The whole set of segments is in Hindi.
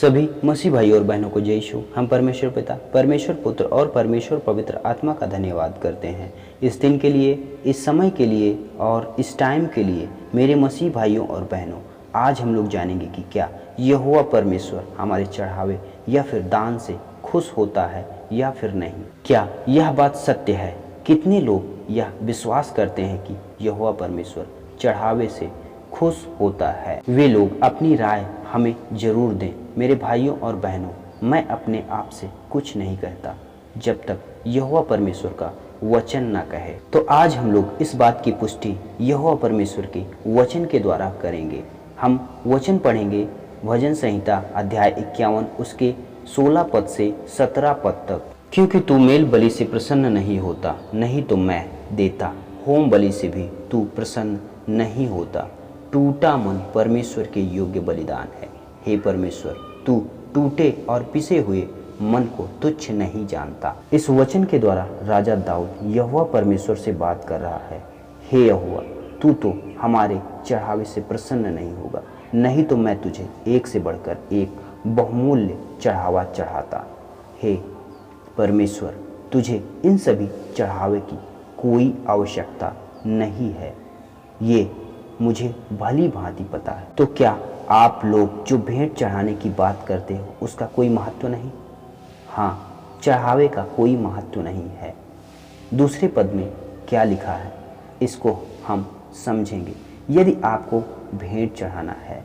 सभी मसीह भाई और बहनों को जय यीशु। हम परमेश्वर पिता, परमेश्वर पुत्र और परमेश्वर पवित्र आत्मा का धन्यवाद करते हैं इस दिन के लिए, इस समय के लिए और इस टाइम के लिए। मेरे मसीह भाइयों और बहनों, आज हम लोग जानेंगे कि क्या यहोवा परमेश्वर हमारे चढ़ावे या फिर दान से खुश होता है या फिर नहीं। क्या यह बात सत्य है? कितने लोग यह विश्वास करते हैं कि यहोवा परमेश्वर चढ़ावे से खुश होता है? वे लोग अपनी राय हमें जरूर दें। मेरे भाइयों और बहनों, मैं अपने आप से कुछ नहीं कहता जब तक यहोवा परमेश्वर का वचन ना कहे। तो आज हम लोग इस बात की पुष्टि यहोवा परमेश्वर के वचन के द्वारा करेंगे। हम वचन पढ़ेंगे भजन संहिता अध्याय 51 उसके 16 पद से 17 पद तक। क्योंकि तू मेल बलि से प्रसन्न नहीं होता, नहीं तो मैं देता होम बलि से भी तू प्रसन्न नहीं होता। टूटा मन परमेश्वर के योग्य बलिदान है। हे परमेश्वर, तू टूटे और पिसे हुए मन को तुच्छ नहीं जानता। इस वचन के द्वारा राजा दाऊद यहोवा परमेश्वर से बात कर रहा है। हे यहोवा, तू तो हमारे चढ़ावे से प्रसन्न नहीं होगा, नहीं तो मैं तुझे एक से बढ़कर एक बहुमूल्य चढ़ावा चढ़ाता। हे परमेश्वर, तुझे इन सभी चढ़ावे की कोई आवश्यकता नहीं है, ये मुझे भली भांति पता है। तो क्या आप लोग जो भेंट चढ़ाने की बात करते हो उसका कोई महत्व नहीं? हाँ, चढ़ावे का कोई महत्व नहीं है। दूसरे पद में क्या लिखा है इसको हम समझेंगे। यदि आपको भेंट चढ़ाना है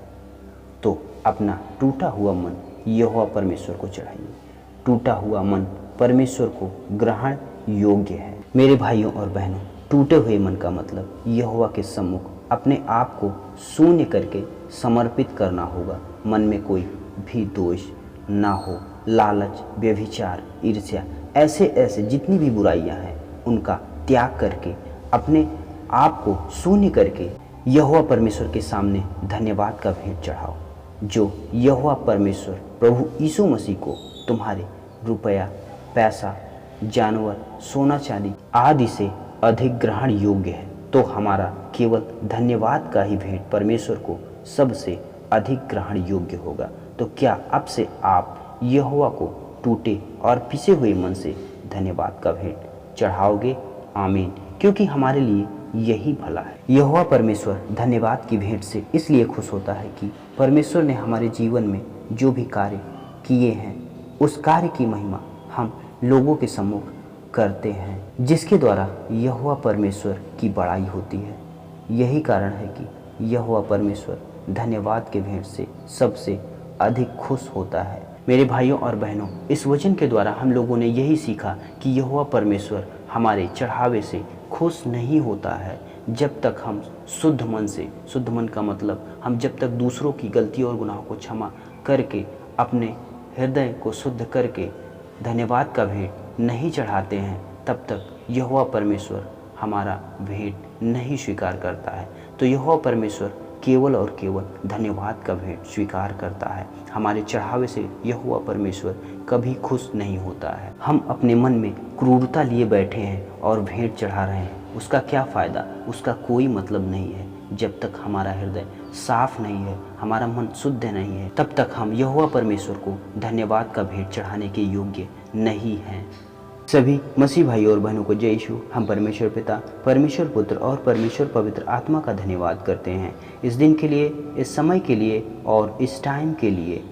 तो अपना टूटा हुआ मन यहोवा परमेश्वर को चढ़ाइए। टूटा हुआ मन परमेश्वर को ग्रहण योग्य है। मेरे भाइयों और बहनों, टूटे हुए मन का मतलब यहोवा के सम्मुख अपने आप को शून्य करके समर्पित करना होगा। मन में कोई भी दोष ना हो, लालच, व्यभिचार, ईर्ष्या, ऐसे जितनी भी बुराइयां हैं उनका त्याग करके अपने आप को शून्य करके यहोवा परमेश्वर के सामने धन्यवाद का भेंट चढ़ाओ। जो यहोवा परमेश्वर प्रभु यीशु मसीह को तुम्हारे रुपया, पैसा, जानवर, सोना चांदी आदि से अधिक ग्रहण योग्य है, तो हमारा केवल धन्यवाद का ही भेंट परमेश्वर को सबसे अधिक ग्रहण योग्य होगा। तो क्या अब से आप यहोवा को टूटे और पिसे हुए मन से धन्यवाद का भेंट चढ़ाओगे? आमीन। क्योंकि हमारे लिए यही भला है। यहोवा परमेश्वर धन्यवाद की भेंट से इसलिए खुश होता है कि परमेश्वर ने हमारे जीवन में जो भी कार्य किए हैं उस कार्य की महिमा हम लोगों के सम्मुख करते हैं, जिसके द्वारा यहोवा परमेश्वर की बड़ाई होती है। यही कारण है कि यहोवा परमेश्वर धन्यवाद के भेंट से सबसे अधिक खुश होता है। मेरे भाइयों और बहनों, इस वचन के द्वारा हम लोगों ने यही सीखा कि यहोवा परमेश्वर हमारे चढ़ावे से खुश नहीं होता है जब तक हम शुद्ध मन से, शुद्ध मन का मतलब हम जब तक दूसरों की गलती और गुनाहों को क्षमा करके अपने हृदय को शुद्ध करके धन्यवाद का भेंट नहीं चढ़ाते हैं, तब तक यहोवा परमेश्वर हमारा भेंट नहीं स्वीकार करता है। तो यहोवा परमेश्वर केवल और केवल धन्यवाद का भेंट स्वीकार करता है। हमारे चढ़ावे से यहोवा परमेश्वर कभी खुश नहीं होता है। हम अपने मन में क्रूरता लिए बैठे हैं और भेंट चढ़ा रहे हैं, उसका क्या फ़ायदा? उसका कोई मतलब नहीं है। जब तक हमारा हृदय साफ नहीं है, हमारा मन शुद्ध नहीं है, तब तक हम यहोवा परमेश्वर को धन्यवाद का भेंट चढ़ाने के योग्य नहीं हैं। सभी मसीह भाई और बहनों को जय यीशु। हम परमेश्वर पिता, परमेश्वर पुत्र और परमेश्वर पवित्र आत्मा का धन्यवाद करते हैं इस दिन के लिए, इस समय के लिए और इस टाइम के लिए।